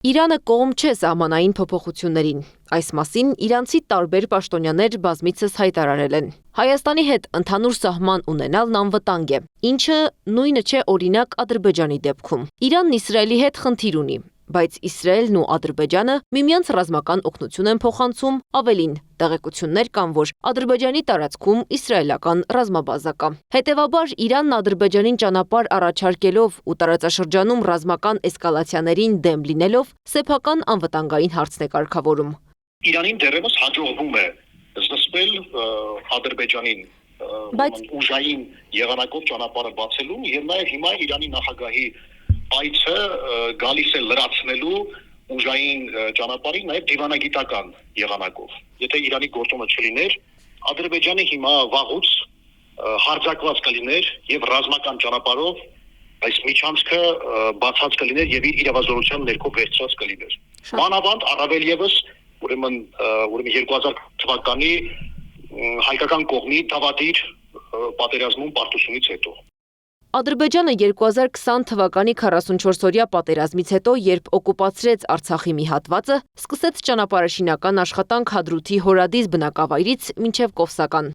Իրանը կողմ չէ սահմանային փոփոխություններին։ Այս մասին իրանցի տարբեր պաշտոնյաներ բազմիցս հայտարարել են։ Հայաստանի հետ ընդհանուր սահման ունենալն անվտանգ է, ինչը նույնը չէ օրինակ Ադրբեջանի դեպքում։ Իրանն Իսրայելի հետ խնդիր ունի, բայց Իսրայելն ու Ադրբեջանը միմյանց ռազմական օգնություն են փոխանցում, ավելին, տեղեկություններ կան, որ Ադրբեջանի տարածքում իսրայելական ռազմաբազա կա։ Հետևաբար Իրանն Ադրբեջանին ճանապարհ առաջարկելով ու տարածաշրջանում ռազմական էսկալացիաներին դեմ լինելով սեփական անվտանգային հարցն է կարգավորում։ Իրանին դեռևս հաջողվում է զսպել Ադրբեջանին ուժային եղանակով ճանապարհը բացելուն եւ նաեւ հիմա Իրանի նախագահի այցը գալիս է լրացնելու ուժային ճանապարհի նաեւ դիվանագիտական եղանակով։ Եթե Իրանի գործոնը չլիներ, Ադրբեջանը հիմա վաղուց հարձակված կլիներ եւ ռազմական ճանապարհով այս միջանցքը բացած կլիներ եւ իր իրավազորության ներքո վերցրած կլիներ։ Մանավանդ առավել եւս ուրեմն 2000 թվականի հայկական կողմի դավադիր պատերազմում պարտությունից հետո։ Ադրբեջանը 2020 թվականի 44-օրյա պատերազմից հետո, երբ օկուպացրեց Արցախի մի հատվածը, սկսեց ճանապարհաշինական աշխատանք Հադրութի Հորադիս բնակավայրից մինչև Կովսական։